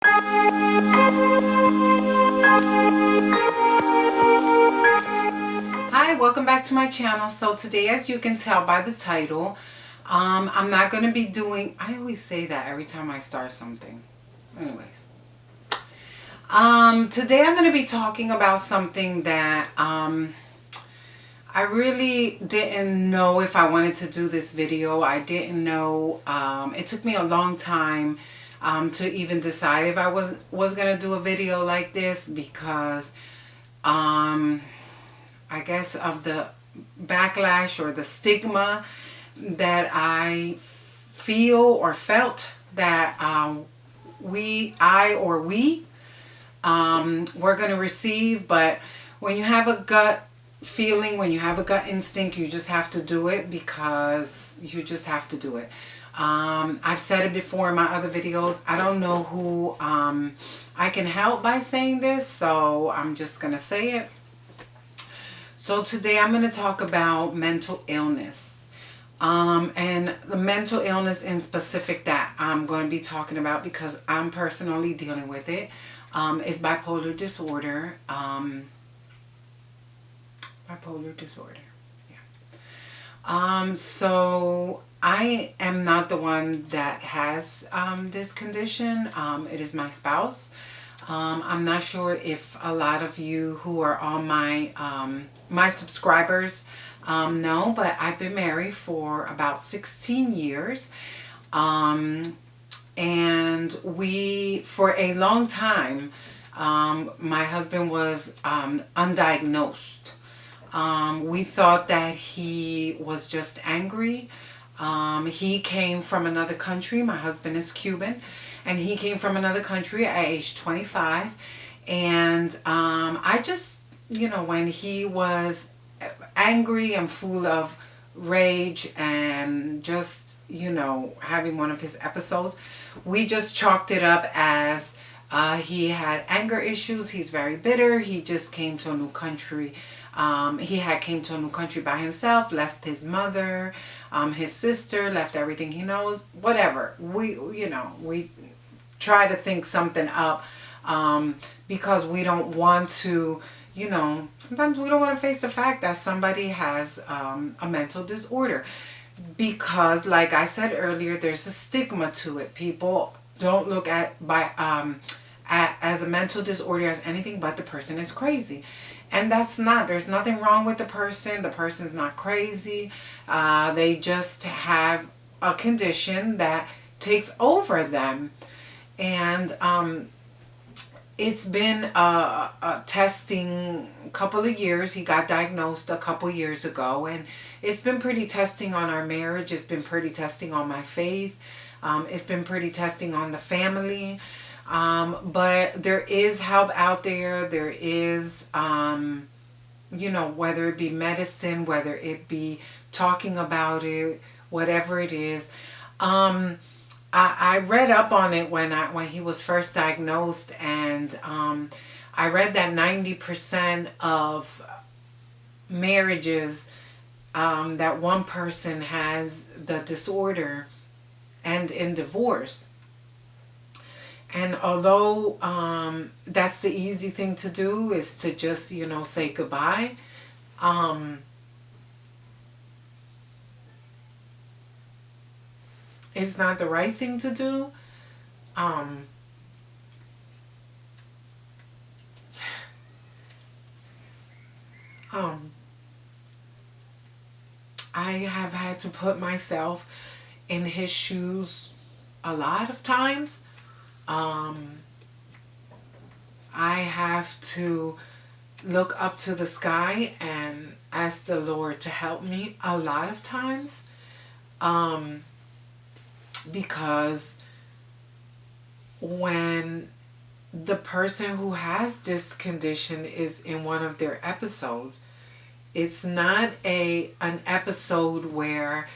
Hi, welcome back to my channel. So today, as you can tell by the title, I'm not going to be doing, I always say that every time I start something. Anyways. Today I'm going to be talking about something that I really didn't know if I wanted to do this video. I didn't know. It took me a long time to even decide if I was going to do a video like this because I guess of the backlash or the stigma that I feel or felt that we we're going to receive. But when you have a gut feeling, when you have a gut instinct, you just have to do it because you just have to do it. I've said it before in my other videos. I don't know who I can help by saying this, so I'm just going to say it. So today I'm going to talk about mental illness. And the mental illness in specific that I'm going to be talking about, because I'm personally dealing with it, is bipolar disorder. Bipolar disorder. Yeah. So I am not the one that has this condition. It is my spouse. I'm not sure if a lot of you who are on my subscribers know, but I've been married for about 16 years. And we, for a long time, my husband was undiagnosed. We thought that he was just angry. He came from another country. My husband is Cuban. And he came from another country at age 25. And I just, when he was angry and full of rage and just, having one of his episodes, we just chalked it up as he had anger issues. He's very bitter. He just came to a new country. He had came to a new country by himself, left his mother, his sister, left everything he knows, whatever. We try to think something up because we don't want to, sometimes we don't want to face the fact that somebody has a mental disorder. Because, like I said earlier, there's a stigma to it. People don't look at as a mental disorder as anything but the person is crazy. And that's not. There's nothing wrong with the person. The person's not crazy. They just have a condition that takes over them. And it's been a testing a couple of years. He got diagnosed a couple years ago, and it's been pretty testing on our marriage. It's been pretty testing on my faith. It's been pretty testing on the family. But there is help out there. There is, whether it be medicine, whether it be talking about it, whatever it is. I read up on it when he was first diagnosed, and I read that 90% of marriages that one person has the disorder end in divorce. And although that's the easy thing to do, is to just, say goodbye, it's not the right thing to do. I have had to put myself in his shoes a lot of times. I have to look up to the sky and ask the Lord to help me a lot of times. Because when the person who has this condition is in one of their episodes, it's not an episode where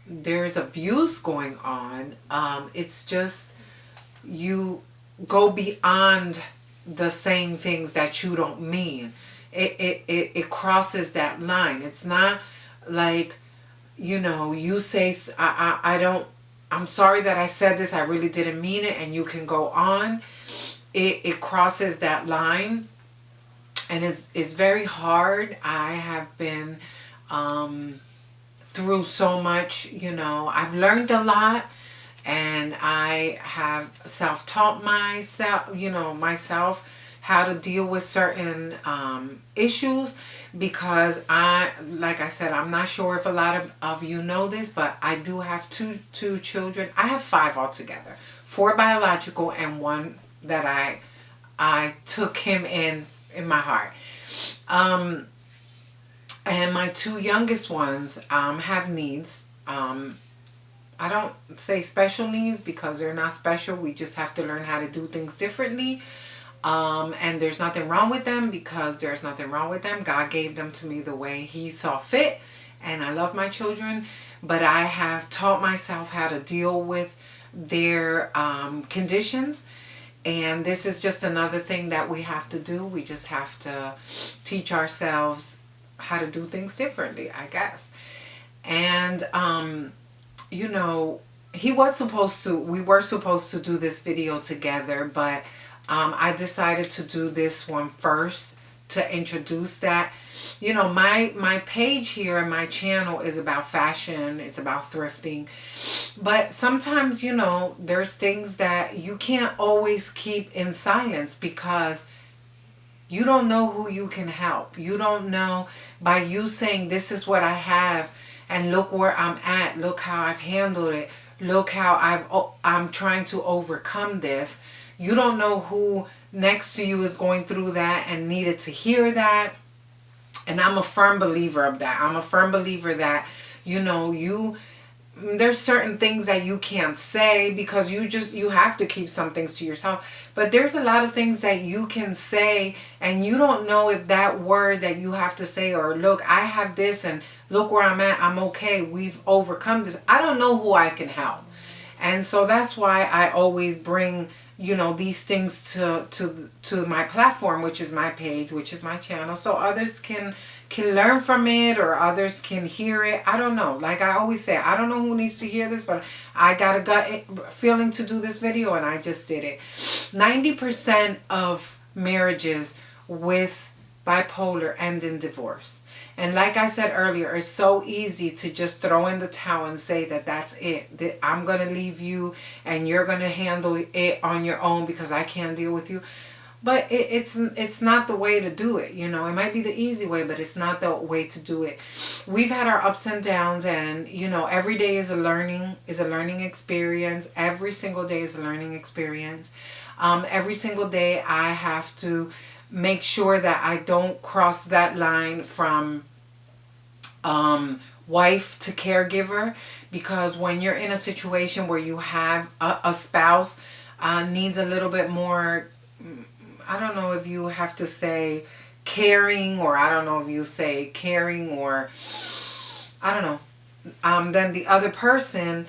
there's abuse going on. It's just you go beyond the saying things that you don't mean. It crosses that line. It's not like, you say, I I'm sorry that I said this. I really didn't mean it. And you can go on. It crosses that line. And it's very hard. I have been through so much, I've learned a lot, and I have self-taught myself how to deal with certain issues, because like I said, I'm not sure if a lot of you know this, but I do have two children. I have five altogether, four biological and one that I took him in my heart. And my two youngest ones have needs. I don't say special needs because they're not special. We just have to learn how to do things differently. And there's nothing wrong with them, because there's nothing wrong with them. God gave them to me the way He saw fit. And I love my children. But I have taught myself how to deal with their conditions. And this is just another thing that we have to do. We just have to teach ourselves how to do things differently, I guess. And, we were supposed to do this video together, but I decided to do this one first to introduce that. My page here and my channel is about fashion. It's about thrifting. But sometimes, there's things that you can't always keep in silence, because you don't know who you can help. You don't know, by you saying, this is what I have, and look where I'm at, look how I've handled it, look how I'm trying to overcome this. You don't know who next to you is going through that and needed to hear that. And I'm a firm believer of that. I'm a firm believer that, there's certain things that you can't say, because you have to keep some things to yourself. But there's a lot of things that you can say, and you don't know if that word that you have to say, or look, I have this, and look where I'm at, I'm okay, we've overcome this. I don't know who I can help. And so that's why I always bring, these things to my platform, which is my page, which is my channel, so others can learn from it, or others can hear it. I don't know. Like I always say, I don't know who needs to hear this, but I got a gut feeling to do this video, and I just did it. 90% of marriages with bipolar end in divorce. And like I said earlier, it's so easy to just throw in the towel and say that that's it. That I'm going to leave you and you're going to handle it on your own because I can't deal with you. But it's not the way to do it. It might be the easy way, but it's not the way to do it. We've had our ups and downs, and every day is a learning experience. Every single day is a learning experience. Every single day I have to make sure that I don't cross that line from wife to caregiver, because when you're in a situation where you have a spouse needs a little bit more, I don't know if you have to say caring, or I don't know if you say caring, or I don't know, then the other person,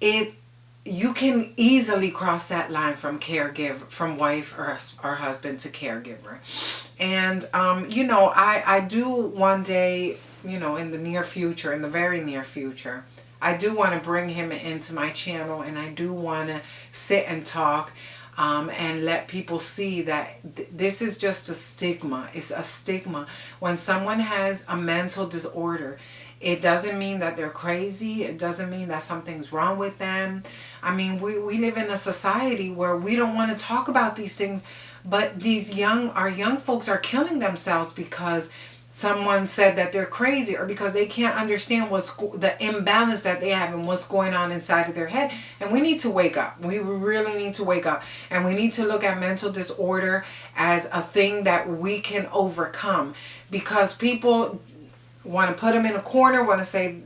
you can easily cross that line from caregiver, from wife or husband to caregiver. And I do one day, in the near future, in the very near future, I do want to bring him into my channel, and I do want to sit and talk and let people see that this is just a stigma. It's a stigma. When someone has a mental disorder, it doesn't mean that they're crazy. It doesn't mean that something's wrong with them. I mean, we live in a society where we don't want to talk about these things, but our young folks are killing themselves because someone said that they're crazy, or because they can't understand the imbalance that they have and what's going on inside of their head. And we need to wake up. We really need to wake up. And we need to look at mental disorder as a thing that we can overcome, because people want to put him in a corner, want to say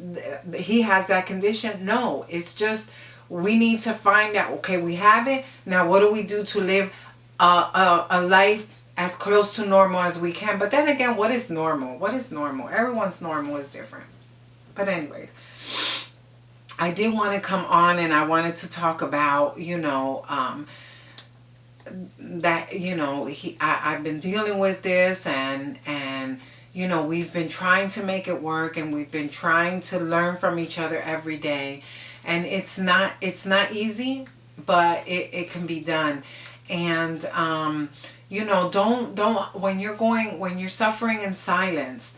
he has that condition. No, it's just we need to find out, okay, we have it. Now what do we do to live a life as close to normal as we can? But then again, what is normal? What is normal? Everyone's normal is different. But anyways, I did want to come on, and I wanted to talk about, that, I've been dealing with this, and we've been trying to make it work, and we've been trying to learn from each other every day. and it's not easy, but it can be done. And don't when you're suffering in silence,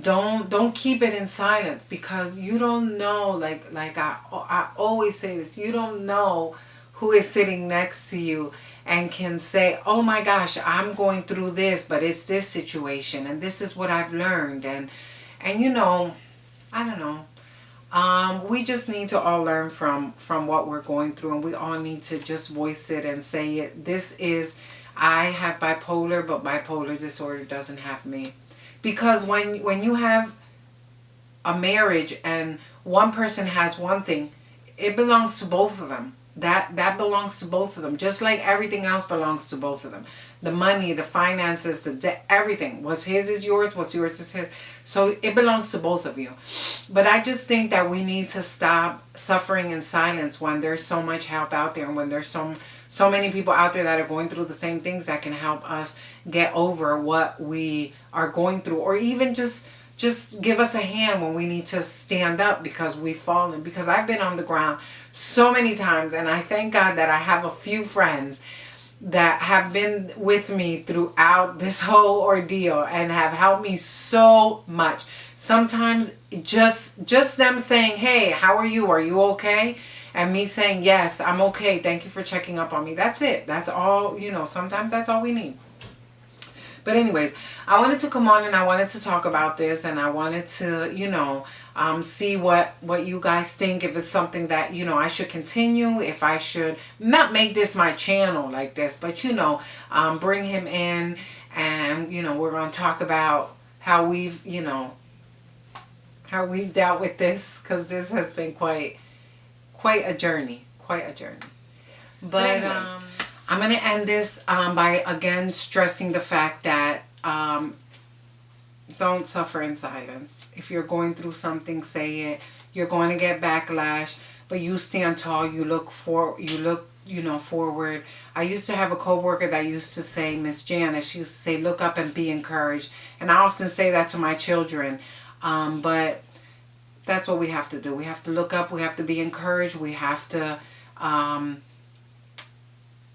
don't keep it in silence, because you don't know, like I always say this, you don't know who is sitting next to you and can say, oh my gosh, I'm going through this, but it's this situation and this is what I've learned. And I don't know. We just need to all learn from what we're going through, and we all need to just voice it and say it. I have bipolar, but bipolar disorder doesn't have me. Because when you have a marriage and one person has one thing, it belongs to both of them. That belongs to both of them, just like everything else belongs to both of them. The money, the finances, the debt, everything. What's his is yours, what's yours is his. So it belongs to both of you. But I just think that we need to stop suffering in silence when there's so much help out there, and when there's so many people out there that are going through the same things that can help us get over what we are going through, or even just give us a hand when we need to stand up because we've fallen. Because I've been on the ground so many times, and I thank God that I have a few friends that have been with me throughout this whole ordeal and have helped me so much. Sometimes just them saying, hey, how are you? Are you okay? And me saying, yes, I'm okay. Thank you for checking up on me. That's it. That's all, sometimes that's all we need. But anyways, I wanted to come on and I wanted to talk about this, and I wanted to, see what you guys think. If it's something that, I should continue, if I should not make this my channel like this, but, bring him in, and, we're going to talk about how we've dealt with this, because this has been quite a journey, But I'm going to end this by again stressing the fact that don't suffer in silence. If you're going through something, say it. You're going to get backlash, but you stand tall. You look forward. I used to have a coworker that used to say, Miss Janice, she used to say, look up and be encouraged. And I often say that to my children. But that's what we have to do. We have to look up. We have to be encouraged. We have to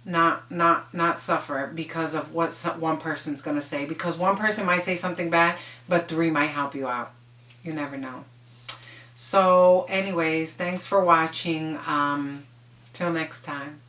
not suffer because of what one person's going to say. Because one person might say something bad, but 3 might help you out. You never know. So anyways, thanks for watching. Till next time.